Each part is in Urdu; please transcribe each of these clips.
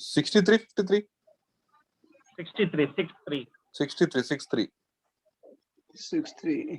63 53 63 63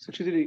63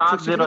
70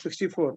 64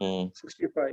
65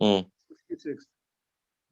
66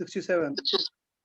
67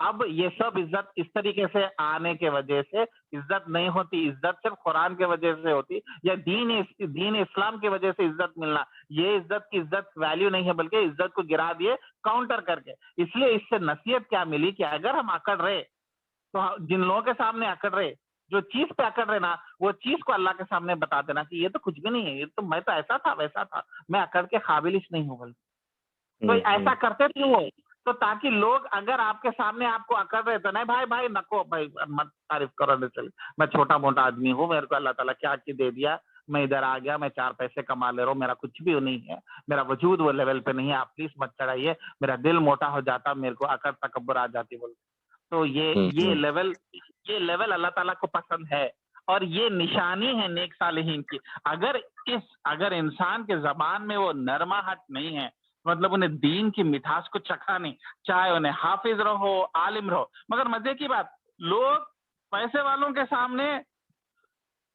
اب یہ سب عزت اس طریقے سے آنے کے وجہ سے عزت نہیں ہوتی. عزت صرف قرآن کے وجہ سے ہوتی یا دین اسلام کی وجہ سے عزت ملنا. یہ عزت کی عزت ویلیو نہیں ہے بلکہ عزت کو گرا دیے کاؤنٹر کر کے. اس لیے اس سے نصیحت کیا ملی کہ اگر ہم اکڑ رہے تو جن لوگوں کے سامنے اکڑ رہے, جو چیز پہ اکڑ رہے نا, وہ چیز کو اللہ کے سامنے بتا دینا کہ یہ تو کچھ بھی نہیں ہے, یہ تو میں تو ایسا تھا ویسا تھا, میں اکڑ کے قابل ہی نہیں ہوں. تو ایسا کرتے کیوں ہو؟ تو تاکہ لوگ اگر آپ کے سامنے آپ کو اکڑ رہے تو نہیں بھائی نکو بھائی مت تعریف کرو, چل میں چھوٹا موٹا آدمی ہوں, میرے کو اللہ تعالیٰ کیا دے دیا, میں ادھر آ گیا, میں 4 پیسے کما لے رہا ہوں, میرا کچھ بھی نہیں ہے, میرا وجود وہ لیول پہ نہیں ہے, آپ پلیز مت چڑھائیے, میرا دل موٹا ہو جاتا, میرے کو اکڑ تکبر آ جاتی بولتے. تو یہ لیول اللہ تعالیٰ کو پسند ہے, اور یہ نشانی ہے نیک صالحین کی. اگر انسان کے زبان میں وہ نرما ہٹ نہیں ہے, مطلب انہیں دین کی مٹھاس کو چکھا نہیں, چاہے انہیں حافظ رہو عالم رہو. مگر مزے کی بات, لوگ پیسے والوں کے سامنے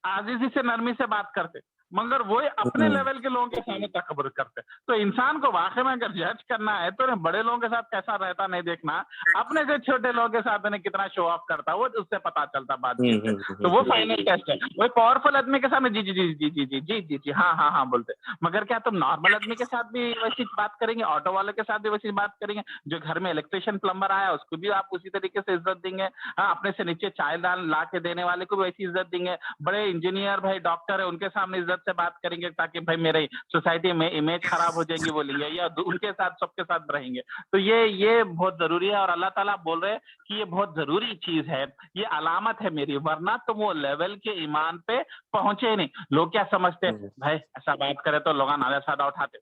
عاجزی سے نرمی سے بات کرتے, مگر وہ اپنے لیول کے لوگوں کے سامنے تکبر کرتے. تو انسان کو واقعی میں اگر جج کرنا ہے تو بڑے لوگوں کے ساتھ کیسا رہتا نہیں دیکھنا, اپنے سے چھوٹے لوگوں کے ساتھ انہیں کتنا شو آف کرتا, وہ اس سے پتا چلتا بات چیت ہے. تو وہ فائنل ٹیسٹ ہے. وہ پاورفل آدمی کے سامنے جی جی جی جی جی جی جی جی جی ہاں بولتے, مگر کیا تم نارمل آدمی کے ساتھ بھی ویسی بات کریں گے, آٹو والے کے ساتھ بھی ویسی بات کریں گے, جو گھر میں الیکٹریشین پلمبر آیا اس کو بھی آپ اسی طریقے سے عزت دیں گے, اپنے سے نیچے چائے دال لا کے دینے والے کو بھی ویسی عزت دیں گے, بڑے انجینئر بھائی ڈاکٹر ہے ان کے سامنے عزت سے بات کریں گے تاکہ بھائی میرے سوسائٹی میں امیج خراب ہو جائیں گی بولیں گے, یا ان کے ساتھ سب کے ساتھ رہیں گے. تو یہ بہت ضروری ہے, اور اللہ تعالیٰ بول رہے کہ یہ بہت ضروری چیز ہے, یہ علامت ہے میری, ورنہ تم وہ لیول کے ایمان پہ پہنچے نہیں. لوگ کیا سمجھتے بھائی ایسا بات کرے تو لوگ نالا سادہ اٹھاتے,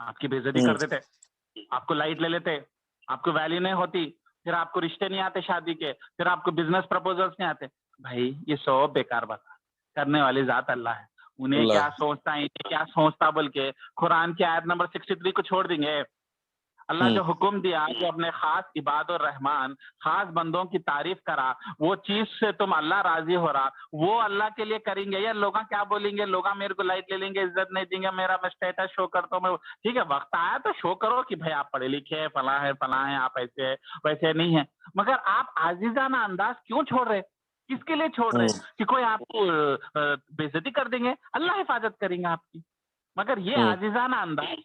آپ کی بے عزتی کر دیتے, آپ کو لائٹ لے لیتے, آپ کو ویلیو نہیں ہوتی, پھر آپ کو رشتے نہیں آتے شادی کے, پھر آپ کو بزنس پرپوزلس نہیں آتے. بھائی یہ سب بیکار بات, کرنے والی ذات اللہ ہے, انہیں کیا سوچتا ہے انہیں کیا سوچتا, بلکہ قرآن کی آیت نمبر 63 کو چھوڑ دیں گے. اللہ جو حکم دیا جو اپنے خاص عباد الرحمان خاص بندوں کی تعریف کرا, وہ چیز سے تم اللہ راضی ہو رہا, وہ اللہ کے لیے کریں گے, یا لوگ کیا بولیں گے, لوگ میرے کو لائٹ لے لیں گے, عزت نہیں دیں گے, میرا میں اسٹیٹس شو کرتا ہوں, میں ٹھیک ہے وقت آیا تو شو کرو کہ بھائی آپ پڑھے لکھے ہیں, فلاں ہیں, آپ ایسے ہیں ویسے نہیں ہیں. مگر آپ عاجزانہ انداز کیوں چھوڑ رہے, کس کے لیے چھوڑ رہے, کہ کوئی آپ کو بے عزتی کر دیں گے, اللہ حفاظت کریں گے آپ کی. مگر یہ عاجزانہ انداز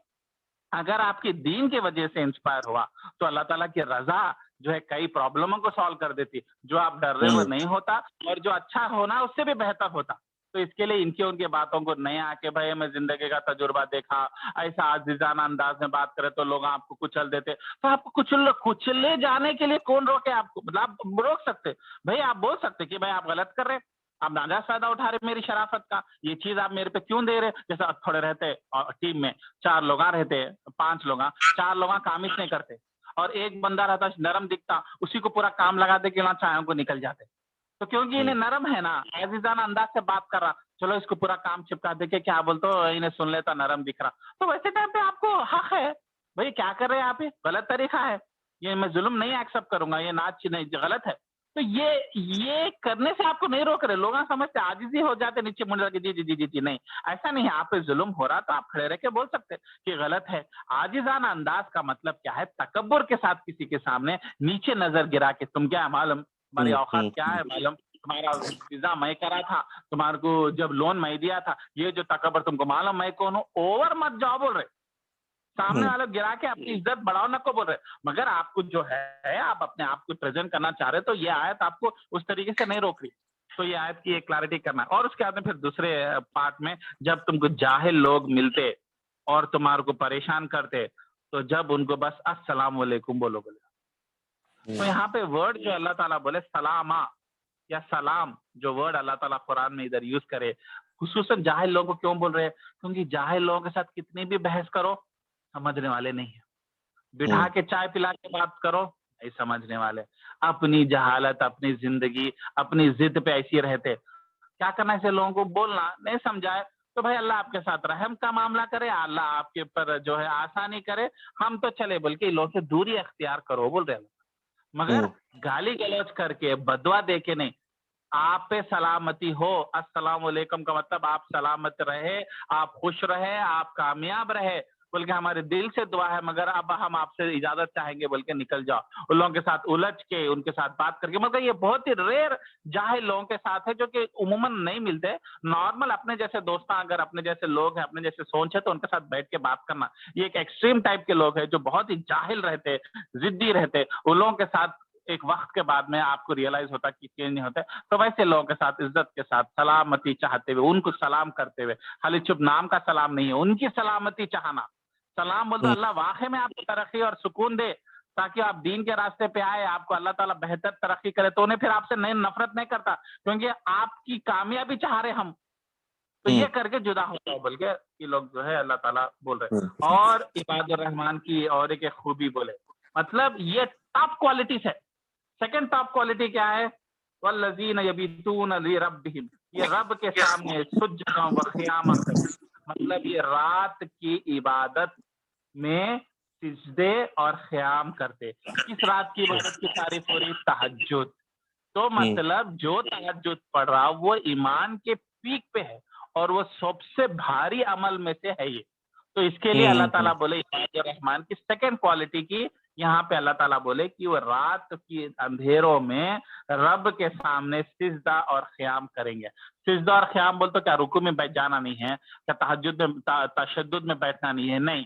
اگر آپ کی دین کی وجہ سے انسپائر ہوا تو اللہ تعالیٰ کی رضا جو ہے کئی پرابلموں کو سالو کر دیتی. جو آپ ڈر رہے وہ نہیں ہوتا, اور جو اچھا ہونا اس سے بھی بہتر ہوتا. تو اس کے لیے ان کی باتوں کو نہیں آ کے بھائی میں زندگی کا تجربہ دیکھا, ایسا عزیزانہ انداز میں بات کرے تو لوگ آپ کو کچل دیتے. تو آپ کو کچلے جانے کے لیے کون روکے آپ کو, مطلب آپ روک سکتے بھائی, آپ بول سکتے کہ بھائی آپ غلط کر رہے, آپ ناجائز فائدہ اٹھا رہے میری شرافت کا, یہ چیز آپ میرے پہ کیوں دے رہے. جیسا تھوڑے رہتے ٹیم میں 4 لوگ رہتے, 5 لوگ, 4 لوگ کام ہی نہیں کرتے, اور ایک بندہ رہتا نرم دکھتا, اسی کو پورا کام لگا دے کے وہاں چایوں کو نکل جاتے. تو کیونکہ انہیں نرم ہے نا, عزیزانہ انداز سے بات کر رہا, چلو اس کو پورا کام چپکا دے کے کیا بولتے انہیں سن لیتا, نرم دکھ رہا. تو ویسے ٹائم پہ آپ کو حق ہے بھائی, کیا کر رہے ہیں آپ, غلط طریقہ ہے, یہ میں ظلم نہیں ایکسپٹ کروں گا, یہ ناچ نہیں غلط ہے. تو یہ کرنے سے آپ کو نہیں روک رہے. لوگ سمجھتے عاجزی ہو جاتے, نیچے منڈ کے جی جی جی جی جی نہیں, ایسا نہیں ہے. آپ پہ ظلم ہو رہا تو آپ کھڑے رہ کے بول سکتے کہ غلط ہے. عاجزانہ انداز کا مطلب کیا ہے, تکبر کے ساتھ کسی کے سامنے نیچے نظر گرا کے تم کیا معلوم, تمہاری اوقات کیا ہے معلوم, تمہارا ویزا میں کرا تھا, تمہارے کو جب لون میں دیا تھا, یہ جو تکبر تم کو معلوم میں کون ہوں, اوور مت جاؤ بول رہے, سامنے والے گرا کے اپنی عزت بڑھاؤ نہ کو بول رہے. مگر آپ کو جو ہے آپ اپنے آپ کو پریزنٹ کرنا چاہ رہے, تو یہ آیت آپ کو اس طریقے سے نہیں روک رہی. تو یہ آیت کی ایک کلیئرٹی کرنا. اور اس کے بعد میں پھر دوسرے پارٹ میں جب تم کو جاہل لوگ ملتے اور تمہارے کو پریشان کرتے, تو جب ان کو بس السلام علیکم بولو بولے. تو یہاں پہ ورڈ جو اللہ تعالیٰ بولے سلامہ یا سلام, جو ورڈ اللہ تعالیٰ قرآن میں ادھر یوز کرے, خصوصاً جاہل لوگوں کو کیوں بول رہے, کیونکہ جاہل لوگوں کے ساتھ کتنی بھی بحث کرو سمجھنے والے نہیں ہیں. بٹھا کے چائے پلا کے بات کرو نہیں سمجھنے والے. اپنی جہالت, اپنی زندگی, اپنی ضد پہ ایسی رہتے. کیا کرنا ایسے لوگوں کو بولنا, نہیں سمجھائے تو بھائی اللہ آپ کے ساتھ رحم کا معاملہ کرے, اللہ آپ کے پر جو ہے آسانی کرے, ہم تو چلے بلکہ لوگوں سے دوری اختیار کرو بول رہے. مگر گالی گلوچ کر کے بدوا دے کے نہیں. آپ پہ سلامتی ہو, السلام علیکم کا مطلب آپ سلامت رہے, آپ خوش رہے, آپ کامیاب رہے. بلکہ ہمارے دل سے دعا ہے، مگر اب ہم آپ سے اجازت چاہیں گے بلکہ نکل جاؤ. ان لوگوں کے ساتھ الجھ کے، ان کے ساتھ بات کر کے، مگر یہ بہت ہی ریئر جاہل لوگوں کے ساتھ ہے جو کہ عموماً نہیں ملتے. نارمل اپنے جیسے دوستاں، اگر اپنے جیسے لوگ ہیں، اپنے جیسے سوچ ہے، تو ان کے ساتھ بیٹھ کے بات کرنا. یہ ایک ایکسٹریم ٹائپ کے لوگ ہیں جو بہت ہی جاہل رہتے، ضدی رہتے. ان لوگوں کے ساتھ ایک وقت کے بعد میں آپ کو ریئلائز ہوتا کہ چینج نہیں ہوتا. تو ویسے لوگوں کے ساتھ عزت کے ساتھ سلامتی چاہتے ہوئے، ان کو سلام کرتے ہوئے، خالی چپ نام کا سلام نہیں ہے، ان کی سلامتی چاہنا. سلام بولتے اللہ واقعی میں آپ کو ترقی اور سکون دے، تاکہ آپ دین کے راستے پہ آئے، آپ کو اللہ تعالیٰ بہتر ترقی کرے. تو انہیں پھر آپ سے نفرت نہیں کرتا، کیونکہ آپ کی کامیابی چاہ رہے ہم. تو یہ کر کے جدا ہوتا ہے. بلکہ یہ لوگ جو ہے اللہ تعالیٰ بول رہے. اور عباد الرحمان کی اور ایک خوبی بولے، مطلب یہ ٹاپ کوالٹیز ہے. سیکنڈ ٹاپ کوالٹی کیا ہے؟ والذین یبیتون لربہم، یہ رب کے سامنے سجدہ و قیامہ کرتے. مطلب یہ رات کی عبادت میں سجدے اور قیام کرتے. کس رات کی عبادت کی تعریف ہو رہی؟ تہجد. تو مطلب جو تہجد پڑھ رہا وہ ایمان کے پیک پہ ہے، اور وہ سب سے بھاری عمل میں سے ہے یہ. تو اس کے لیے اللہ تعالیٰ بولے عباد الرحمان کی سیکنڈ کوالٹی کی یہاں پہ اللہ تعالیٰ بولے کہ وہ رات کی اندھیروں میں رب کے سامنے سجدہ اور قیام کریں گے. سجدہ اور قیام بولتے کیا رکوع میں بیٹھ جانا نہیں ہے، کیا تہجد میں تشدد میں بیٹھنا نہیں ہے، نہیں.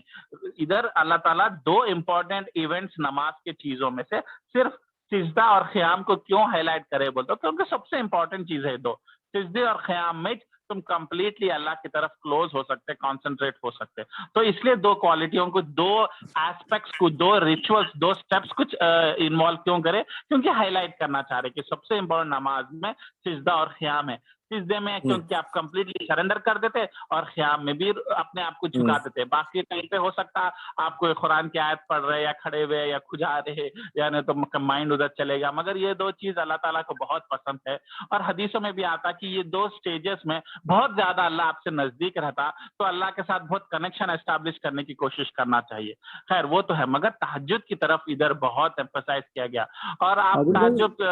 ادھر اللہ تعالیٰ دو امپورٹنٹ ایونٹس نماز کے چیزوں میں سے صرف سجدہ اور قیام کو کیوں ہائی لائٹ کرے بولتے، کیونکہ سب سے امپورٹنٹ چیز ہے دو. سجدے اور قیام میں تم کمپلیٹلی اللہ کی طرف کلوز ہو سکتے، کانسنٹریٹ ہو سکتے. تو اس لیے دو کوالٹیوں کو، دو ایسپیکٹس کو، دو ریچولس، دو سٹیپس کچھ انوالو کیوں کرے؟ کیونکہ ہائی لائٹ کرنا چاہ رہے کہ سب سے امپورٹنٹ نماز میں سجدہ اور قیام ہے. سجدے میں کیونکہ آپ کمپلیٹلی سرنڈر کر دیتے، اور قیام میں بھی اپنے آپ کو جھکا دیتے. باقی ٹائم پہ ہو سکتا آپ کوئی قرآن کی آیت پڑھ رہے یا کھڑے ہوئے یا کھجا رہے، یا نہیں تو مائنڈ ادھر چلے گا. مگر یہ دو چیز اللہ تعالیٰ کو بہت پسند ہے. اور حدیثوں میں بھی آتا کہ یہ دو سٹیجز میں بہت زیادہ اللہ آپ سے نزدیک رہتا، تو اللہ کے ساتھ بہت کنیکشن اسٹیبلش کرنے کی کوشش کرنا چاہیے. خیر وہ تو ہے، مگر تہجد کی طرف ادھر بہت ایمفسائز کیا گیا. اور آپ تہجد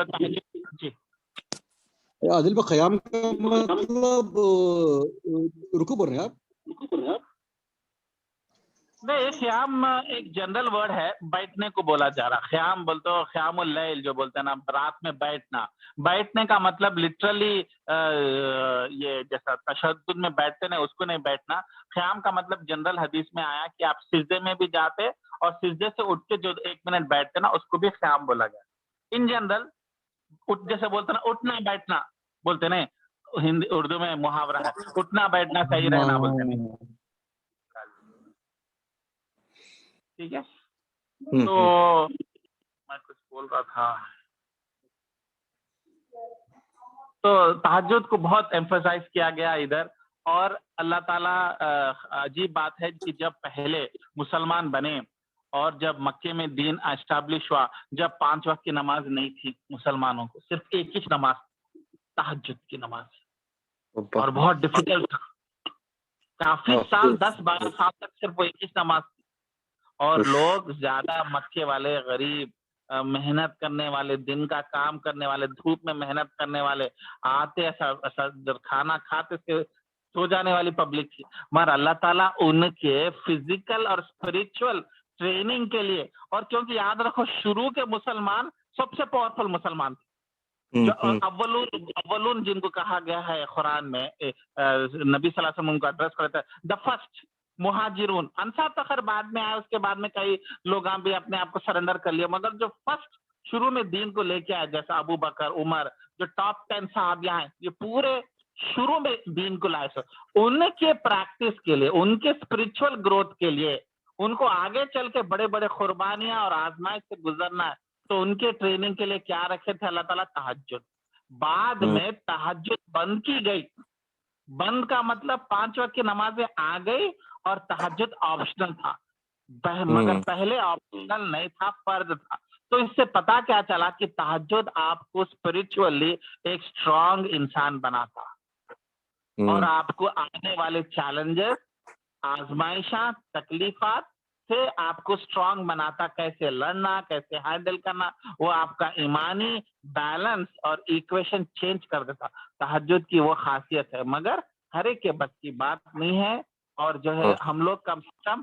جی عادل بھائی قیام کا مطلب رکوع پڑھ رہے ہیں آپ؟ نہیں، قیام ایک جنرل ورڈ ہے، بیٹھنے کو بولا جا رہا. قیام بولتے ہو قیام اللیل جو بولتے ہیں نا، رات میں بیٹھنا. بیٹھنے کا مطلب لٹرلی یہ جیسا تشدد میں بیٹھتے نا اس کو نہیں بیٹھنا. قیام کا مطلب جنرل حدیث میں آیا کہ آپ سجدے میں بھی جاتے اور سجدے سے اٹھ کے جو 1 منٹ بیٹھتے نا اس کو بھی قیام بولا گیا. ان جنرل جیسے بولتے نا اٹھنا بیٹھنا بولتے نا، ہندی اردو میں محاورہ ہے اٹھنا بیٹھنا صحیح رہنا بولتے ہیں. ٹھیک ہے، تو میں کچھ بول رہا تھا. تو تہجد کو بہت ایمفسائز کیا گیا ادھر. اور اللہ تعالیٰ عجیب بات ہے کہ جب پہلے مسلمان بنے اور جب مکے میں دین اسٹیبلش ہوا، جب 5 وقت کی نماز نہیں تھی مسلمانوں کو، صرف ایک ہی نماز تہجد کی نماز، اور بہت ڈیفیکلٹ تھا. کافی سال 10-12 سال تک صرف وہ ایک ہی نماز تھی. اور لوگ زیادہ مکے والے غریب، محنت کرنے والے، دن کا کام کرنے والے، دھوپ میں محنت کرنے والے، آتے کھانا کھاتے سے سو جانے والی پبلک تھی. مگر اللہ تعالیٰ ان کے فزیکل اور اسپرچل ٹریننگ کے لیے، اور کیونکہ یاد رکھو شروع کے مسلمان سب سے پاورفل مسلمان تھے، جو اولون جن کو کہا گیا ہے قرآن میں، نبی صلی اللہ علیہ وسلم کو ایڈریس کرتا ہے دا فرسٹ مہاجرون. انصار تو خیر بعد میں آئے، اس کے بعد میں کئی لوگ بھی اپنے آپ کو سرنڈر کر لیا. مگر جو فرسٹ شروع میں دین کو لے کے آئے، جیسا ابو بکر، عمر، جو ٹاپ 10 صحابہ ہیں، یہ پورے شروع میں دین کو لائے. ان کے پریکٹس کے لیے، ان کے اسپرچل گروتھ کے لیے، ان کو آگے چل کے بڑے بڑے قربانیاں اور آزمائش سے گزرنا ہے، تو ان کے ٹریننگ کے لیے کیا رکھے تھے اللہ تعالیٰ؟ تہجد. بعد میں تہجد بند کی گئی. بند کا مطلب 5 وقت کی نمازیں آ گئی اور تہجد آپشنل تھا. مگر پہلے آپشنل نہیں تھا، فرض تھا. تو اس سے پتا کیا چلا کہ تہجد آپ کو اسپرچولی ایک اسٹرانگ انسان بناتا، اور آپ کو آنے والے چیلنجز، آزمائشاں، تکلیفات سے آپ کو اسٹرانگ بناتا. کیسے لڑنا، کیسے ہینڈل کرنا، وہ آپ کا ایمانی بیلنس اور ایکویشن چینج کر دیتا. تہجد کی وہ خاصیت ہے، مگر ہر ایک کے بس کی بات نہیں ہے. اور جو ہے ہم لوگ کم سے کم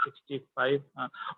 65।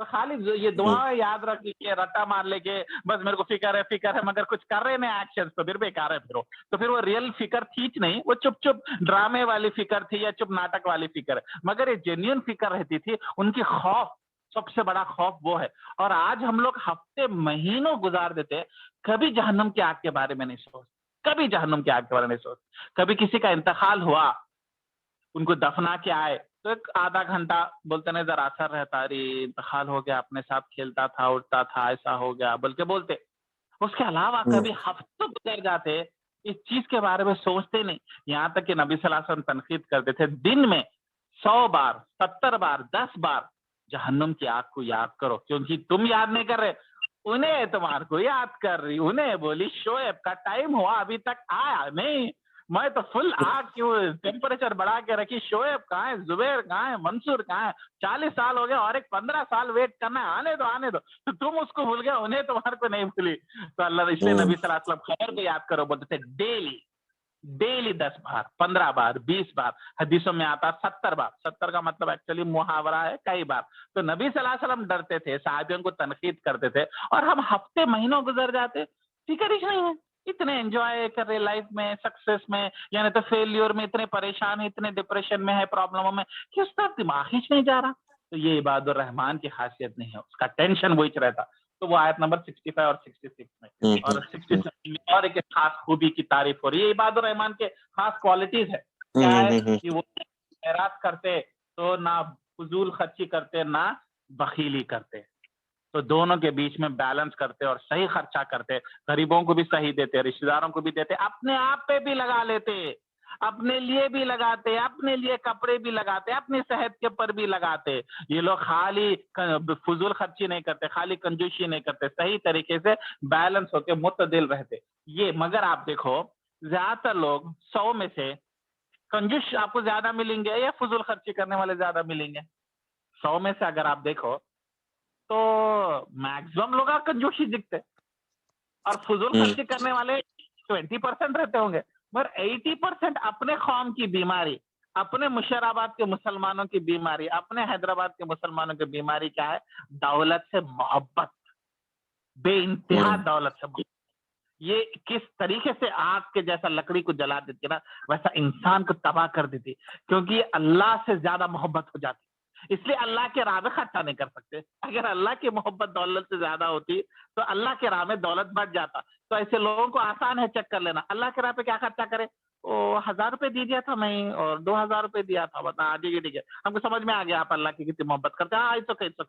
تو خالی یہ دعائیں یاد رکھ کے رٹا مار لے کے بس میرے کو فکر ہے مگر کچھ کر رہے نہیں ایکشن تو پھر بیکار ہے. پھر وہ ریئل فکر تھی نہیں, وہ چپ چپ ڈرامے والی فکر تھی یا چپ ناٹک والی فکر ہے. مگر یہ جینیون فکر رہتی تھی. ان کی خوف, سب سے بڑا خوف وہ ہے. اور آج ہم لوگ ہفتے مہینوں گزار دیتے, کبھی جہنم کی آگ کے بارے میں نہیں سوچتے, کبھی جہنم کی آگ کے بارے میں نہیں سوچتے. کبھی کسی کا انتقال ہوا, ان کو دفنا کے آئے تو ایک آدھا گھنٹہ بولتے نہیں ذرا اثر رہتا, ارے انتقال ہو گیا, اپنے ساتھ کھیلتا تھا اٹھتا تھا ایسا ہو گیا بلکہ بولتے. اس کے علاوہ کبھی ہفتوں گزر جاتے اس چیز کے بارے میں سوچتے نہیں. یہاں تک کہ نبی صلی اللہ علیہ وسلم تنقید کرتے تھے, دن میں 100 بار 70 بار 10 بار جہنم کی آگ کو یاد کرو, کیونکہ تم یاد نہیں کر رہے, انہیں تمہارے کو یاد کر رہی. انہیں بولی شعیب کا ٹائم ہوا ابھی تک آیا نہیں, میں تو فل آگ کی ٹیمپریچر بڑھا کے رکھی. شعیب کہاں ہے, زبیر کہاں ہے, منصور کہاں ہے, 40 سال ہو گیا اور ایک 15 سال ویٹ کرنا ہے, آنے دو. تو تم اس کو بھول گیا, انہیں تمہارے کو نہیں بھولی. تو اللہ اس لیے نبی صلی اللہ علیہ وسلم خبر کو یاد کرو بولتے تھے ڈیلی 10 بار 15 بار 20 بار. حدیثوں میں آتا 70 بار. 70 کا مطلب ایکچولی محاورہ ہے, کئی بار. تو نبی صلی اللہ علیہ وسلم ڈرتے تھے, صحابیوں کو تنقید کرتے تھے, اور ہم ہفتے مہینوں گزر جاتے, فکر ہی نہیں ہے. اتنے انجوائے کر رہے لائف میں, سکسیس میں, یعنی تو فیلئر میں اتنے پریشان, اتنے ڈپریشن میں ہے, پرابلموں میں, کہ اس کا دماغ ہی نہیں جا رہا. تو یہ عباد الرحمان کی خاصیت نہیں ہے, اس کا ٹینشن وہی رہتا. تو وہ آیت نمبر 65 اور 66 میں اور 67 میں اور ایک خاص خوبی کی تعریف ہو رہی ہے. یہ عباد الرحمان کے خاص کوالٹیز ہے. کیا ہے کہ وہ خیرات کرتے تو نہ فضول خرچی کرتے نہ بخیلی کرتے, تو دونوں کے بیچ میں بیلنس کرتے اور صحیح خرچہ کرتے. غریبوں کو بھی صحیح دیتے, رشتہ داروں کو بھی دیتے, اپنے آپ پہ بھی لگا لیتے, اپنے لیے بھی لگاتے, اپنے لیے کپڑے بھی لگاتے, اپنی صحت کے اوپر بھی لگاتے. یہ لوگ خالی فضول خرچی نہیں کرتے, خالی کنجوسی نہیں کرتے, صحیح طریقے سے بیلنس ہو کے متدل رہتے. یہ مگر آپ دیکھو زیادہ تر لوگ 100 میں سے کنجوس آپ کو زیادہ ملیں گے یا فضول خرچی کرنے والے زیادہ ملیں گے؟ 100 میں سے اگر آپ دیکھو تو میکسیمم لوگ کنجوسی دکھتے اور فضول خرچی کرنے والے 20% رہتے ہوں گے. مگر 80% اپنے قوم کی بیماری, اپنے مشرآباد کے مسلمانوں کی بیماری, اپنے حیدرآباد کے مسلمانوں کی بیماری کیا ہے؟ دولت سے محبت, بے انتہا دولت سے محبت. یہ کس طریقے سے آگ کے جیسا لکڑی کو جلا دیتی نا, ویسا انسان کو تباہ کر دیتی, کیونکہ اللہ سے زیادہ محبت ہو جاتی. اس لیے اللہ کے راہ میں خرچہ نہیں کر سکتے. اگر اللہ کی محبت دولت سے زیادہ ہوتی تو اللہ کے راہ میں دولت بڑھ جاتا. تو ایسے لوگوں کو آسان ہے چیک کر لینا, اللہ کے راہ پہ کیا خرچہ کرے, 1000 روپے دے دیا تھا میں اور 2000 روپے دیا تھا, بتا ٹھیک ہے, ہم کو سمجھ میں آ گیا آپ اللہ کی کتنی محبت کرتے ہیں. ہاں تو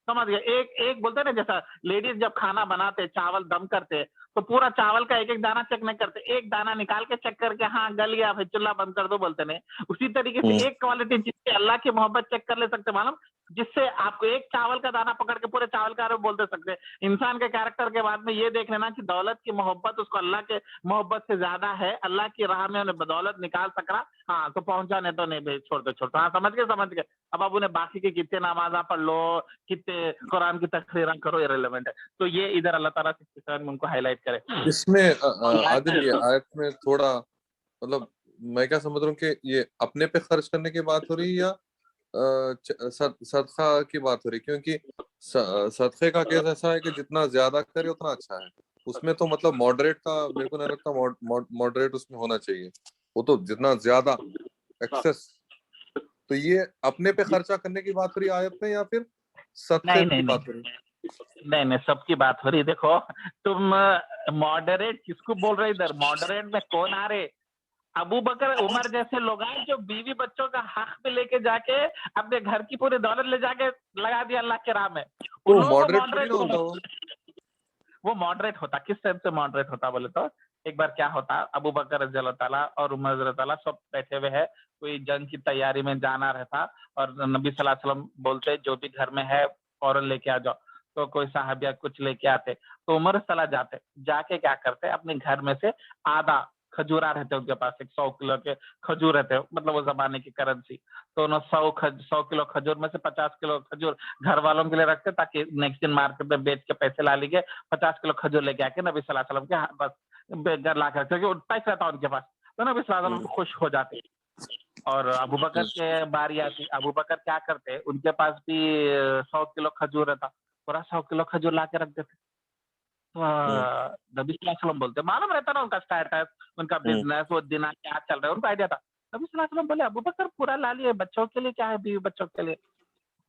سمجھ گیا. ایک بولتے نا, جیسا لیڈیز جب کھانا بناتے چاول دم کرتے تو پورا چاول کا ایک دانہ چیک نہیں کرتے, ایک دانہ نکال کے چیک کر کے ہاں گل گیا پھر چولہا بند کر دو بولتے نہیں. اسی طریقے سے ایک کوالٹی جس سے اللہ کی محبت چیک کر لے سکتے معلوم, جس سے آپ کو ایک چاول کا دانہ پکڑ کے پورے چاول کا بول دے سکتے. انسان کے کیریکٹر کے بعد میں یہ دیکھ لینا کہ دولت کی محبت اس کو اللہ کے محبت سے زیادہ ہے, اللہ کی راہ میں انہیں بدولت نکال سک رہا, ہاں تو پہنچانے تو نہیں چھوڑتے, ہاں سمجھ گئے. اب انہیں باقی کے کتنے نمازاں پڑھ لو, کتنے قرآن کی تقریراں کرو, ارریلیونٹ ہے. تو یہ ادھر اللہ تعالیٰ سے ان کو ہائی لائٹ کرے. اس میں عادل یہ آیت میں تھوڑا مطلب میں کیا سمجھ رہا ہوں کہ یہ اپنے پہ خرچ کرنے کی بات ہو رہی ہے یا صدقہ کی بات ہو رہی, کیونکہ صدقے کا کیس ایسا ہے کہ جتنا زیادہ کرے اتنا اچھا ہے. اس میں تو مطلب ماڈریٹ کا میرے کو نہیں لگتا, ماڈریٹ اس میں ہونا چاہیے. وہ تو جتنا زیادہ ایکسس, تو یہ اپنے پہ خرچہ کرنے کی بات ہو رہی آیت میں یا پھر صدقے کی بات ہو رہی؟ نہیں سب کی بات ہو رہی. دیکھو تم ماڈریٹ کس کو بول رہے, ادھر ماڈریٹ میں کون آ رہے؟ ابو بکر عمر جیسے لوگ ہیں جو بیوی بچوں کا حق پہ لے کے جا کے اپنے گھر کی پوری دولت لے جا کے لگا دیا اللہ کے راہ میں. ان لوگوں کو ماڈریٹ وہ ماڈریٹ ہوتا. کس ٹائپ سے ماڈریٹ ہوتا بولے تو, ایک بار کیا ہوتا, ابو بکر رضی اللہ تعالیٰ اور عمر رضی اللہ تعالیٰ سب بیٹھے ہوئے ہے, کوئی جنگ کی تیاری میں جانا رہتا, اور نبی صلی اللہ علیہ وسلم بولتے جو بھی گھر میں ہے فوراً لے کے آ جاؤ. تو کوئی صحابیہ کچھ لے کے آتے, تو عمر صلاح جاتے, جا کے کیا کرتے, اپنے گھر میں سے آدھا کھجورا رہتے ان کے پاس, 100 کلو کے کھجور رہتے, مطلب وہ زمانے کی کرنسی. تو انہوں 100 کلو کھجور میں سے 50 کلو کھجور گھر والوں کے لیے رکھتے, تاکہ نیکسٹ دن مارکیٹ میں بیچ کے پیسے لا لیجیے. 50 کلو کھجور لے کے آ کے نبی صلی اللہ علیہ وسلم کے بس گھر لا کر, کیونکہ پیسہ رہتا ان کے پاس, تو نبی صلی اللہ علیہ وسلم خوش ہو جاتے. اور ابو بکر کے باری آتی, ابو بکر کیا کرتے, ان کے پاس بھی 100 کلو کھجور رہتا, پورا 100 کلو کھجور لا کے رکھ دیتے. تو نبی صلی اللہ علیہ وسلم بولتے, معلوم رہتا نا ان کا اسٹیٹس, ان کا بزنس, وہ دن کیا چل رہا ہے, ان کو آئیڈیا تھا. نبی صلی اللہ علیہ وسلم بولے ابو بکر پورا لا لیے, بچوں کے لیے کیا ہے, بیوی بچوں کے لیے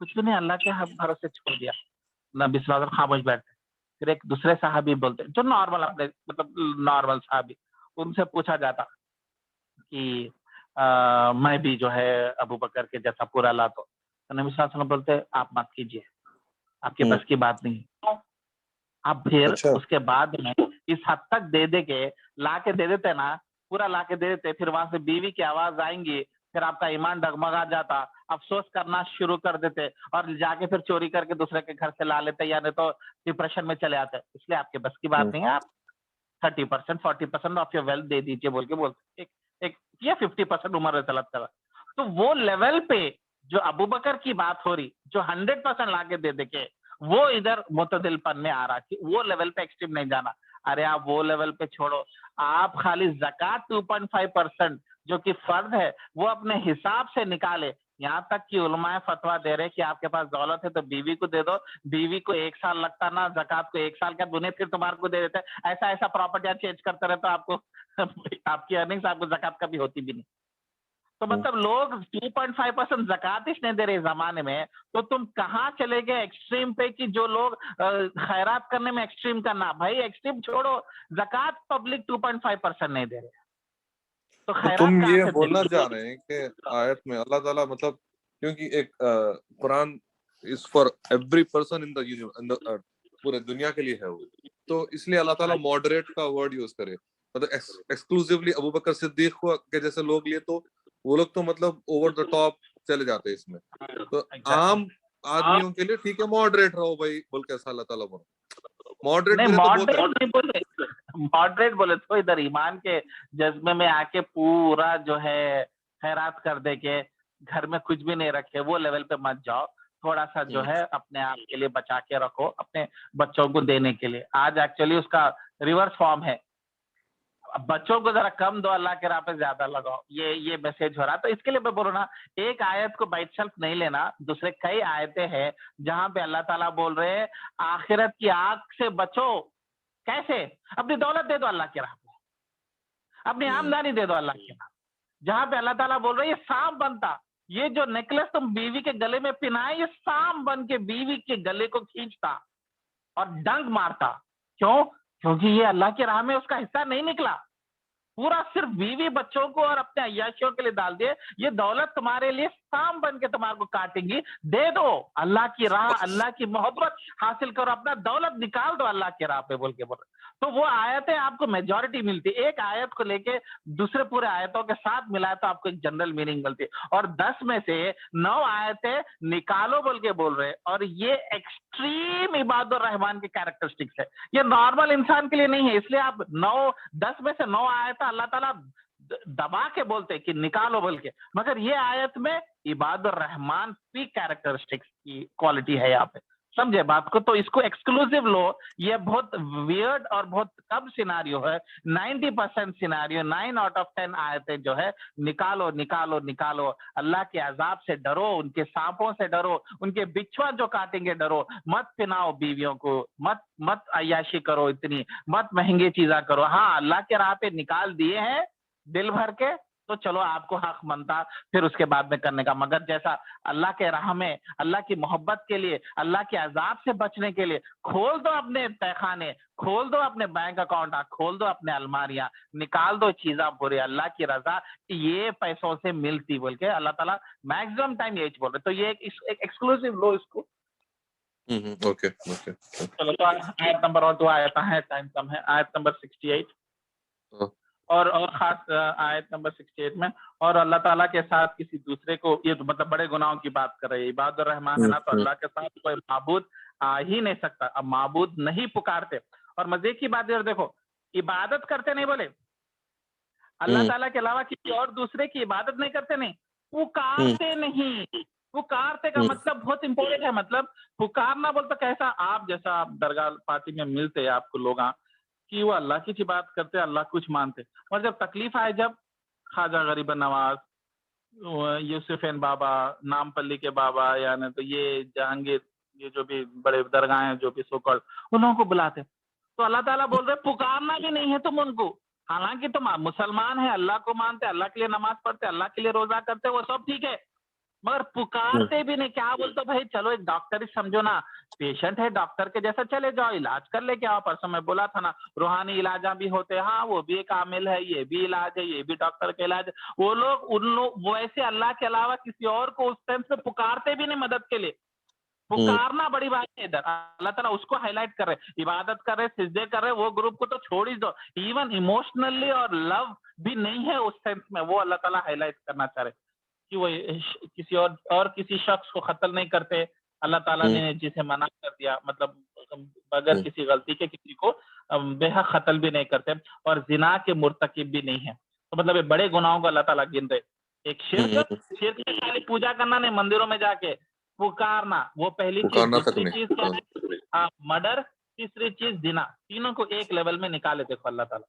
کچھ بھی نہیں, اللہ کے بھروسے چھوڑ دیا. نبی صلی اللہ علیہ وسلم خاموش بیٹھتے. پھر ایک دوسرے صحابی بولتے, جو نارمل اپنے مطلب نارمل صحابی, ان سے پوچھا جاتا کہ میں بھی جو ہے ابو بکر کے جیسا پورا لا تو نبی صلی اللہ علیہ وسلم بولتے آپ مت کیجیے, آپ کے بس کی بات نہیں. اب پھر اس کے بعد میں اس حد تک دے دے کے لا کے دے دیتے نا, پورا لا کے دے دیتے, پھر وہاں سے بیوی کی آواز آئیں گی, پھر آپ کا ایمان ڈگمگا جاتا, افسوس کرنا شروع کر دیتے, اور جا کے پھر چوری کر کے دوسرے کے گھر سے لا لیتے, یا نہیں تو ڈپریشن میں چلے آتے. اس لیے آپ کے بس کی بات نہیں ہے, آپ 30% 40% آف یور ویلتھ دے دیجیے بول کے بولتے, ایک یا 50% عمر رسالت کرا. تو وہ لیول پہ جو ابو بکر کی بات ہو رہی, جو 100% لا کے دے دے کے وہ ادھر معتدل پن میں آ رہا, کہ وہ لیول پہ ایکسٹریم نہیں جانا. ارے آپ وہ لیول پہ چھوڑو, آپ خالی زکات 2.5% جو کہ فرض ہے وہ اپنے حساب سے نکالے. یہاں تک کہ علماء فتوا دے رہے کہ آپ کے پاس دولت ہے تو بیوی کو دے دو, بیوی کو 1 سال لگتا نا زکات کو, 1 سال کا دنیا پھر تمہارے کو دے دیتے. ایسا پراپرٹیاں چینج کرتے رہے تو آپ کو آپ کی ارننگز آپ کو زکات کا بھی ہوتی بھی نہیں. تو مطلب لوگ 2.5% زکات ہی نہیں دے رہے زمانے میں, تو تم کہاں چلے گئے ایکسٹریم پہ, کہ جو لوگ خیرات کرنے میں ایکسٹریم کرنا. بھائی ایکسٹریم چھوڑو, زکات پبلک 2.5% نہیں دے رہے, تو خیرات تم کہاں یہ سے بولنا چاہ رہے ہیں کہ آیت میں اللہ تعالیٰ مطلب, کیونکہ ایک Quran is for every person in the پورے دنیا کے لیے ہے وہ, تو اس لیے اللہ تعالیٰ ماڈریٹ کا ورڈ یوز کرے. مطلب ایکسکلوسیولی ابو بکر صدیق کو کے جیسے لوگ لیے تو وہ لوگ تو مطلب اوور دا ٹاپ چلے جاتے اس میں. تو عام آدمیوں کے لیے ٹھیک ہے ماڈریٹ رہو بھائی بول کے ایسا اللہ تعالیٰ بولو. ماڈریٹ ماڈریٹ بولے تو ادھر ایمان کے جذبے میں آ کے پورا جو ہے خیرات کر دے کے گھر میں کچھ بھی نہیں رکھے, وہ لیول پہ مت جاؤ. تھوڑا سا جو ہے اپنے آپ کے لیے بچا کے رکھو, اپنے بچوں کو دینے کے لیے. آج ایکچولی اس کا ریورس فارم ہے, بچوں کو ذرا کم دو, اللہ کے راہ پہ زیادہ لگاؤ. یہ میسج ہو رہا. تو اس کے لیے میں بول رہا نا, ایک آیت کو بائی سیلف نہیں لینا, دوسرے کئی آیتیں ہیں جہاں پہ اللہ تعالیٰ بول رہے ہیں آخرت کی آگ سے بچو. کیسے؟ اپنی دولت دے دو اللہ کے راہ پہ, اپنی آمدنی دے دو اللہ کے راہ. جہاں پہ اللہ تعالیٰ بول رہے ہیں یہ سانپ بنتا, یہ جو نیکلس تم بیوی کے گلے میں پہنائے, یہ سانپ بن کے بیوی کے گلے کو کھینچتا اور ڈنگ مارتا. کیوں؟ کیونکہ یہ اللہ کے راہ میں اس کا حصہ نہیں نکلا, پورا صرف بیوی بچوں کو اور اپنے عیاشیوں کے لیے ڈال دیے. یہ دولت تمہارے لیے سام بن کے تمہارے کو کاٹیں گی. دے دو اللہ کی راہ, اللہ کی محبت حاصل کرو, اپنا دولت نکال دو اللہ کی راہ پہ بول کے بول. تو وہ آیتیں آپ کو میجورٹی ملتی, ایک آیت کو لے کے دوسرے پورے آیتوں کے ساتھ ملائے تو آپ کو ایک جنرل میننگ ملتی, اور 10 میں سے 9 آیتیں نکالو بول کے بول رہے. اور یہ ایکسٹریم عباد الرحمان کے کیریکٹرسٹکس ہے, یہ نارمل انسان کے لیے نہیں ہے. اس لیے آپ 10 میں سے 9 آیت اللہ تعالیٰ دبا کے بولتے کہ نکالو بول کے, مگر یہ آیت میں عباد الرحمان کی کیریکٹرسٹکس کی کوالٹی ہے یہاں پہ. سمجھے بات کو؟ تو اس کو ایکسکلوسیو لو. یہ بہت ویئرڈ اور بہت کم سیناریو ہے. 90% سیناریو, 9 آؤٹ آف 10 آیتیں جو ہے نکالو نکالو نکالو. اللہ کے عذاب سے ڈرو, ان کے سانپوں سے ڈرو, ان کے بچھوا جو کاٹیں گے ڈرو. مت پناؤ بیویوں کو, مت عیاشی کرو اتنی, مت مہنگی چیزاں کرو. ہاں اللہ کے راہ پہ نکال دیے ہیں دل بھر کے تو چلو آپ کو حق بنتا پھر اس کے بعد میں کرنے کا. مگر جیسا اللہ کے راہ میں, اللہ کی محبت کے لیے, اللہ کے عذاب سے بچنے کے لیے کھول دو اپنے تہخانے, کھول دو اپنے بینک اکاؤنٹ, کھول دو اپنے الماریاں, نکال دو چیزاں پوری. اللہ کی رضا یہ پیسوں سے ملتی بول کے اللہ تعالیٰ میکسیمم ٹائم یہی بول رہے. تو یہ ایک ایکسکلوسیو لو اس کو. چلو تو آیت نمبر اور 2 آیت ہیں, ٹائم کم ہے. آیت نمبر 68 اور خاص آیت نمبر 68 میں, اور اللہ تعالیٰ کے ساتھ کسی دوسرے کو, یہ تو مطلب بڑے گناہوں کی بات کر رہے ہیں. عباد الرحمان ہے نا, تو اللہ کے ساتھ کوئی معبود آ ہی نہیں سکتا. اب معبود نہیں پکارتے. اور مزے کی بات ہے, دیکھو عبادت کرتے نہیں بولے, اللہ تعالیٰ کے علاوہ کسی اور دوسرے کی عبادت نہیں کرتے, نہیں پکارتے نہیں. پکارتے کا مطلب بہت امپورٹنٹ ہے. مطلب پکارنا بولتا کیسا, آپ جیسا آپ درگاہ پارٹی میں ملتے آپ کو لوگ کہ وہ اللہ کی بات کرتے, اللہ کچھ مانتے, اور جب تکلیف آئے, جب خواجہ غریب نواز, یوسفین بابا, نامپلی کے بابا, یعنی تو یہ جہانگیر, یہ جو بھی بڑے درگاہ ہیں جو بھی سو کال, ان لوگوں کو بلاتے. تو اللہ تعالیٰ بول رہے پکارنا بھی نہیں ہے تم ان کو, حالانکہ تم مسلمان ہیں, اللہ کو مانتے, اللہ کے لیے نماز پڑھتے, اللہ کے لیے روزہ کرتے, وہ سب ٹھیک ہے, مگر پکارتے بھی نہیں. کیا بولتے بھائی چلو ایک ڈاکٹر ہی سمجھو نا, پیشنٹ ہے, ڈاکٹر کے جیسا چلے جاؤ, علاج کر لے کے آؤ. پرسوں میں بولا تھا نا, روحانی علاجاں بھی ہوتے, ہاں وہ بھی ایک عامل ہے, یہ بھی علاج ہے, یہ بھی ڈاکٹر کا علاج ہے. وہ لوگ ان لوگ ویسے اللہ کے علاوہ کسی اور کو اس ٹائم سے پکارتے بھی نہیں مدد کے لیے. پکارنا بڑی بات ہے. ادھر اللہ تعالیٰ اس کو ہائی لائٹ کر رہے, عبادت کر رہے, سجدے کر رہے, وہ گروپ کو تو چھوڑ ہی دو. ایون ایموشنلی اور لو بھی نہیں ہے اس سینس میں, وہ اللہ تعالیٰ ہائی لائٹ کرنا چاہ رہے کہ وہ کسی اور کسی شخص کو قتل نہیں کرتے. اللہ تعالیٰ نے جسے منع کر دیا, مطلب بغیر کسی غلطی کے کسی کو بے حق قتل بھی نہیں کرتے, اور زنا کے مرتکب بھی نہیں ہے. تو مطلب یہ بڑے گناہوں کو اللہ تعالیٰ گن رہے. ایک شرک میں خالی پوجا کرنا نہیں, مندروں میں جا کے پکارنا, وہ پہلی چیز. دوسری چیز کیا ہے, مرڈر. تیسری چیز زنا. تینوں کو ایک لیول میں نکالے دیکھو اللہ تعالیٰ.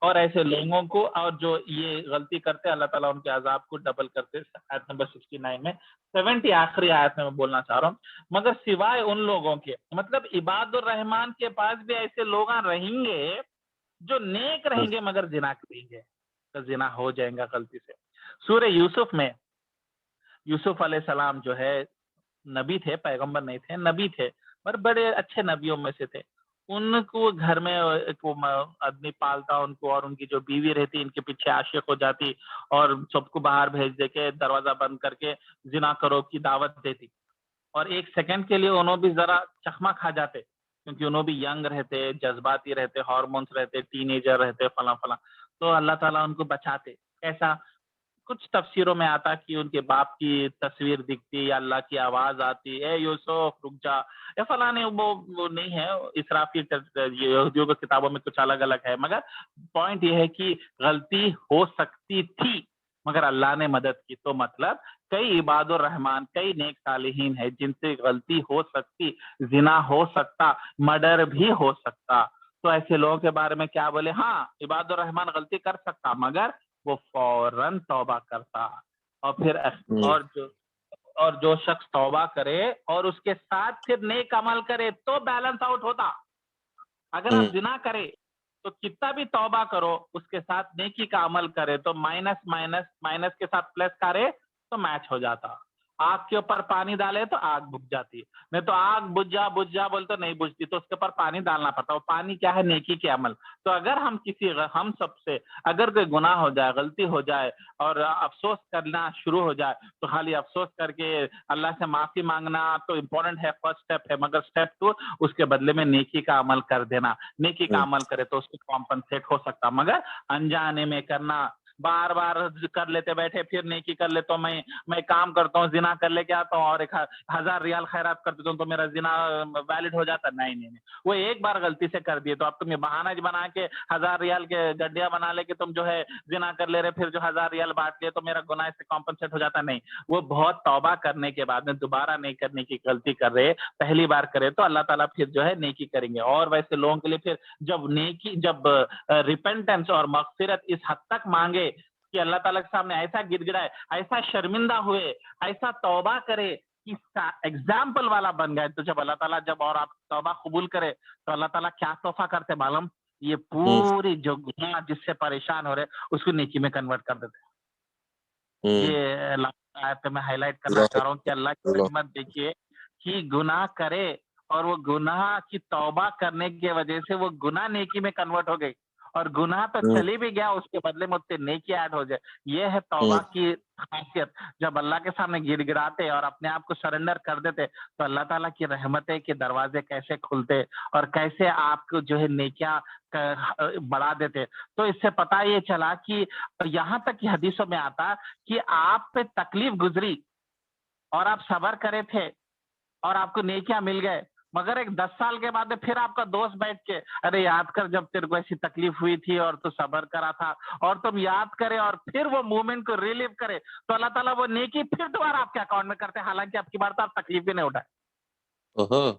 اور ایسے لوگوں کو, اور جو یہ غلطی کرتے اللہ تعالیٰ ان کے عذاب کو ڈبل کرتے. آیت نمبر 69 میں 70 آخری آیت میں بولنا چاہ رہا ہوں, مگر سوائے ان لوگوں کے, مطلب عباد الرحمان کے پاس بھی ایسے لوگ رہیں گے جو نیک رہیں گے مگر زنا کریں گے, تو زنا ہو جائیں گا غلطی سے. سورہ یوسف میں یوسف علیہ السلام جو ہے نبی تھے, پیغمبر نہیں تھے, نبی تھے, پر بڑے اچھے نبیوں میں سے تھے. ان کو گھر میں آدمی پالتا ان کو, اور ان کی جو بیوی رہتی ان کے پیچھے عاشق ہو جاتی, اور سب کو باہر بھیج دے کے دروازہ بند کر کے زنا کرو کی دعوت دیتی. اور ایک سیکنڈ کے لیے انہوں بھی ذرا چخما کھا جاتے, کیونکہ انہوں بھی ینگ رہتے, جذباتی رہتے, ہارمونس رہتے, ٹین ایجر رہتے, فلاں فلاں. تو اللہ تعالیٰ ان کو بچاتے. ایسا کچھ تفسیروں میں آتا کہ ان کے باپ کی تصویر دکھتی, یا اللہ کی آواز آتی, اے یوسف رک جا, یا فلاں. وہ نہیں ہے, اسرافی یہودیوں کی کتابوں میں کچھ الگ الگ ہے, مگر پوائنٹ یہ ہے کہ غلطی ہو سکتی تھی مگر اللہ نے مدد کی. تو مطلب کئی عباد الرحمان, کئی نیک صالحین ہیں جن سے غلطی ہو سکتی, زنا ہو سکتا, مرڈر بھی ہو سکتا. تو ایسے لوگوں کے بارے میں کیا بولے, ہاں عباد الرحمان غلطی کر سکتا مگر وہ فوراً توبہ کرتا. اور پھر اور جو شخص توبہ کرے اور اس کے ساتھ پھر نیک عمل کرے تو بیلنس آؤٹ ہوتا. اگر آپ زنا کرے تو کتنا بھی توبہ کرو, اس کے ساتھ نیکی کا عمل کرے تو مائنس کے ساتھ پلس کرے تو میچ ہو جاتا. آگ کے اوپر پانی ڈالے تو آگ بجھ جاتی, نہیں تو آگ بجھ جا بولتے نہیں بجھتی, تو اس کے اوپر پانی ڈالنا پڑتا. وہ پانی کیا ہے, نیکی کے عمل. تو اگر ہم سب سے اگر کوئی گناہ ہو جائے, غلطی ہو جائے, اور افسوس کرنا شروع ہو جائے, تو خالی افسوس کر کے اللہ سے معافی مانگنا تو امپورٹنٹ ہے, فرسٹ اسٹیپ ہے, مگر اسٹیپ 2 اس کے بدلے میں نیکی کا عمل کر دینا. نیکی کا عمل کرے تو اس کو کمپنسیٹ ہو سکتا, مگر انجانے میں کرنا, بار بار کر لیتے بیٹھے پھر نیکی کر لیتا ہوں, میں کام کرتا ہوں, زنا کر لے کے آتا ہوں اور 1000 ریال خیرات کر دیتا ہوں تو میرا زنا ویلڈ ہو جاتا. نہیں, وہ ایک بار غلطی سے کر دیے تو اب تم یہ بہانہ بنا کے 1000 ریال کے گڈیا بنا لے کے تم جو ہے زنا کر لے رہے, پھر جو 1000 ریال بانٹ لیے تو میرا گناہ سے کمپنسیٹ ہو جاتا. نہیں, وہ بہت توبہ کرنے کے بعد میں دوبارہ نہیں کرنے کی غلطی کر رہے, پہلی بار کرے تو اللہ تعالیٰ پھر جو ہے نیکی کریں گے. اور ویسے لوگوں کے لیے پھر جب ریپینٹنس اور مغفرت اس حد تک مانگے کہ اللہ تعالیٰ کے سامنے ایسا گر گڑائے, ایسا شرمندہ ہوئے, ایسا توبہ کرے کہ ایگزامپل والا بن گئے, تو جب اللہ تعالیٰ اور آپ توبہ قبول کرے تو اللہ تعالیٰ کیا تحفہ کرتے معلوم, یہ پوری جو گناہ جس سے پریشان ہو رہے اس کو نیکی میں کنورٹ کر دیتے. یہ آیت میں ہائی لائٹ کرنا چاہ رہا ہوں کہ اللہ کی رحمت دیکھیے کہ گناہ کرے اور وہ گناہ کی توبہ کرنے کی وجہ سے وہ گناہ نیکی میں کنورٹ ہو گئی, اور گناہ تو چلی بھی گیا, اس کے بدلے میں اتنے نیکی ایڈ ہو جائے. یہ ہے توبہ کی خاصیت. جب اللہ کے سامنے گر گراتے اور اپنے آپ کو سرنڈر کر دیتے تو اللہ تعالیٰ کی رحمتیں کے دروازے کیسے کھلتے اور کیسے آپ کو جو ہے نیکیاں بڑھا دیتے. تو اس سے پتہ یہ چلا کہ یہاں تک کہ حدیثوں میں آتا کہ آپ پہ تکلیف گزری اور آپ صبر کرے تھے اور آپ کو نیکیاں مل گئے, مگر ایک 10 سال کے بعد پھر آپ کا دوست بیٹھ کے ارے یاد کر جب تیرے کو ایسی تکلیف ہوئی تھی اور تو صبر کرا تھا, اور تم یاد کرے اور پھر وہ مومنٹ کو ریلیو کرے تو اللہ تعالیٰ وہ نیکی پھر دوبارہ آپ کے اکاؤنٹ میں کرتے, حالانکہ آپ کی بار تو آپ تکلیف بھی نہیں اٹھائے.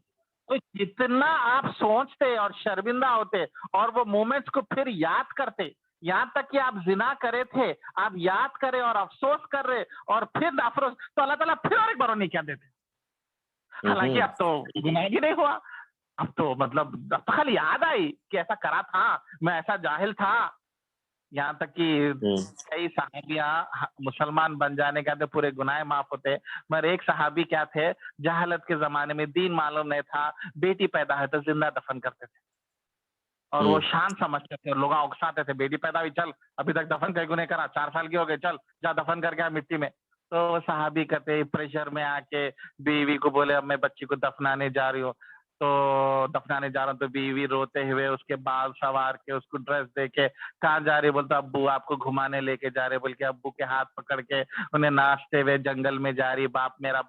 تو جتنا آپ سوچتے اور شرمندہ ہوتے اور وہ مومنٹس کو پھر یاد کرتے یہاں تک کہ آپ زنا کرے تھے، آپ یاد کرے اور افسوس کر رہے اور پھر افسوس، تو اللہ تعالیٰ پھر اور ایک بار نہیں کیا دیتے. حالانکہ اب تو گناہ بھی نہیں ہوا، اب تو مطلب اب تو خالی یاد آئی کہ ایسا کرا تھا، میں ایسا جاہل تھا. یہاں تک کہ کئی صحابیاں مسلمان بن جانے کے بعد پورے گناہ معاف ہوتے، مگر ایک صحابی کیا تھے، جہالت کے زمانے میں دین معلوم نہیں تھا، بیٹی پیدا ہے تو زندہ دفن کرتے تھے اور وہ شان سمجھتے تھے، لوگ اکساتے تھے، بیٹی پیدا ہوئی چل ابھی تک دفن کہیں کو نہیں کرا، 4 سال کی ہو گئے، چل جا دفن کر کے آ مٹی میں. تو صحابی کہتے پریشر میں آ کے بیوی کو بولے اب میں بچی کو دفنانے جا رہی ہوں، تو دفنانے جا رہا ہوں، تو بیوی روتے ہوئے اس کے بال سوار کے اس کو ڈریس دے کے کہاں جا رہی، بولتا ابو آپ کو گھمانے لے کے جا رہے، بول کے ابو کے ہاتھ پکڑ کے انہیں ناچتے ہوئے جنگل میں جا رہی. باپ میرا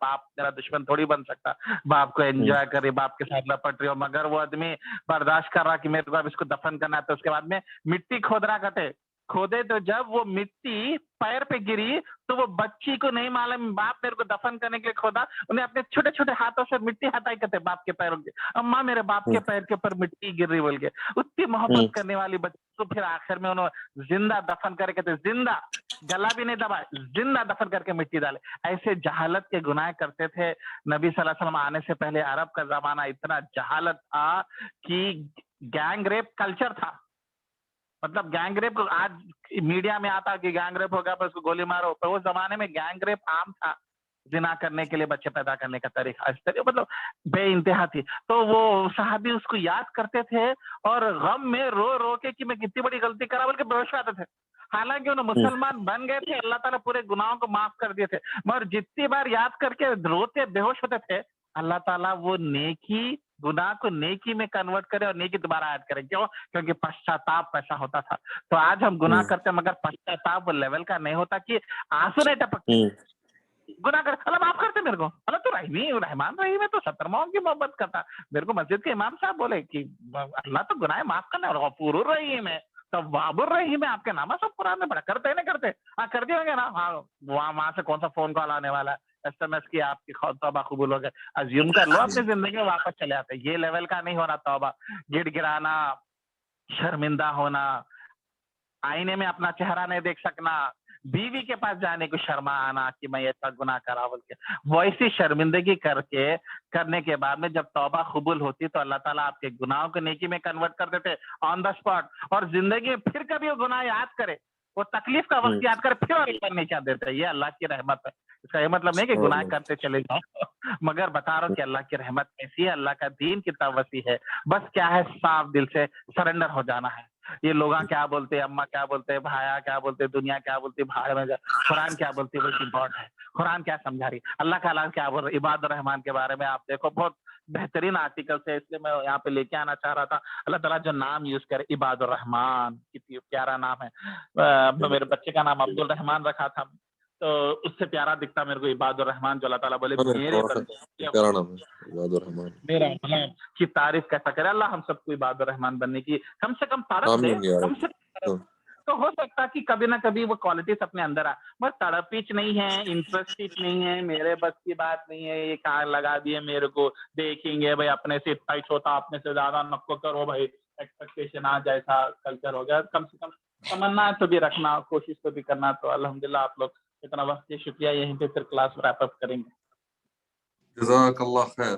دشمن تھوڑی بن سکتا، باپ کو انجوائے کر رہی، باپ کے ساتھ لپٹ رہی ہو، مگر وہ آدمی برداشت کر رہا کہ میرے کو اب اس کو دفن کرنا ہے. تو اس کے بعد میں مٹی کھود رہا کرتے، کھودے تو جب وہ مٹی پیر پہ گری تو وہ بچی کو نہیں معلوم باپ میرے کو دفن کرنے کے لیے کھودا، انہیں اپنے چھوٹے چھوٹے ہاتھوں سے مٹی ہٹائی کرتے باپ کے پیروں کے، اماں میرے باپ کے پیر کے اوپر مٹی گر رہی بول کے. اتنی محبت کرنے والی بچی کو پھر آخر میں انہوں زندہ دفن کر کے، زندہ گلا بھی نہیں دبا، زندہ دفن کر کے مٹی ڈالے. ایسے جہالت کے گناہ کرتے تھے. نبی صلی اللہ علیہ وسلم آنے سے پہلے عرب کا زمانہ اتنا جہالت تھا کہ گینگ ریپ کلچر تھا. مطلب گینگ ریپ کو آج میڈیا میں آتا کہ گینگ ریپ ہوگا پر اس کو گولی مارو، تو اس زمانے میں گینگ ریپ عام تھا. زنا کرنے کے لیے بچے پیدا کرنے کا طریقہ اس طریقے مطلب بے انتہا تھی. تو وہ صحابی اس کو یاد کرتے تھے اور غم میں رو رو کے کہ میں کتنی بڑی غلطی کرا بول کے بے ہوش آتے تھے. حالانکہ انہوں مسلمان بن گئے تھے، اللہ تعالیٰ پورے گناہوں کو معاف کر دیے تھے، مگر جتنی بار یاد کر کے روتے بے ہوش ہوتے تھے، اللہ تعالیٰ وہ نیکی گناہ کو نیکی میں کنورٹ کرے اور نیکی دوبارہ ایڈ کرے. کیوں؟ کیونکہ پشچاتاپ ایسا ہوتا تھا. تو آج ہم گناہ کرتے مگر پشچاتاپ وہ لیول کا نہیں ہوتا کہ آنسو نہیں ٹپکتے. گناہ کر اللہ معاف کرتے میرے کو، اللہ تو رحمان رحیم ہے، تو 70 کی محبت کرتا. میرے کو مسجد کے امام صاحب بولے کہ اللہ تو گناہ معاف کرنا اور غفور الرحیم ہے، تواب الرحیم ہے. آپ کے نام سب قرآن میں پڑھا کرتے نہیں کرتے؟ ہاں کر دیے ہوں گے نا. ہاں وہاں سے کون سا فون کال آنے والا ہے، SMS کی آپ کی توبہ قبول ہو گئے، ازیوم کر لو اپنی زندگی میں واپس چلے آتے. یہ لیول کا نہیں ہونا توبہ. گڑ گڑانا، شرمندہ ہونا، آئینے میں اپنا چہرہ نہیں دیکھ سکنا، بیوی کے پاس جانے کو شرما آنا کہ میں ایسا گناہ کرا بول کے، ویسی شرمندگی کرنے کے بعد میں جب توبہ قبول ہوتی تو اللہ تعالیٰ آپ کے گناہوں کو نیکی میں کنورٹ کر دیتے آن دا اسپاٹ. اور زندگی میں پھر کبھی وہ گناہ یاد کرے، وہ تکلیف کا وقت یاد کرے، پھر اور نہیں کیا دیتے. یہ اللہ کی رحمت ہے. اس کا یہ مطلب نہیں کہ گناہ کرتے چلے جاؤ، مگر بتا رہا ہوں کہ اللہ کی رحمت کیسی ہے، اللہ کا دین کتنا وسیع ہے. بس کیا ہے، صاف دل سے سرنڈر ہو جانا ہے. یہ لوگ کیا بولتے ہیں، اماں کیا بولتے ہیں، بھایا کیا بولتے، دنیا کیا بولتی، بھائی میں قرآن کیا بولتی ہے، وہ امپورٹنٹ ہے. قرآن کیا سمجھا رہی، اللہ تعالیٰ کیا بول رہا. عباد الرحمان کے بارے میں آپ دیکھو، بہت بہترین آرٹیکل ہے، اس لیے میں یہاں پہ لے کے آنا چاہ رہا تھا. اللہ تعالیٰ جو نام یوز کرے، عباد الرحمان، کتنی پیارا نام ہے. میرے بچے کا نام عبد الرحمان رکھا تھا، تو اس سے پیارا دکھتا میرے کو عباد الرحمان، جو اللہ تعالیٰ بولے میرے پیارا نام ہے عباد الرحمان. میرا کی تعریف کیسا کرے. اللہ ہم سب کو عباد الرحمان بننے کی کم سے کم طرف دے. کم سے کم تو ہو سکتا کہ کبھی نہ کبھی وہ کوالٹیز اپنے اندر آ. بس تڑپیچ نہیں ہے، انٹرسٹ نہیں ہے، میرے بس کی بات نہیں ہے، یہ کار لگا دیے میرے کو، دیکھیں گے بھائی اپنے سے اتنا ہی چھوٹا، اپنے سے زیادہ نکو کرو بھائی، ایکسپیکٹیشن آ جیسا کلچر ہو گیا. کم سے کم تمنا تو بھی رکھنا، کوشش تو بھی کرنا. تو الحمدللہ آپ لوگ اتنا وقت شکریہ. یہیں پہ پھر کلاس ریپ اپ کریں گے. جزاک اللہ خیر.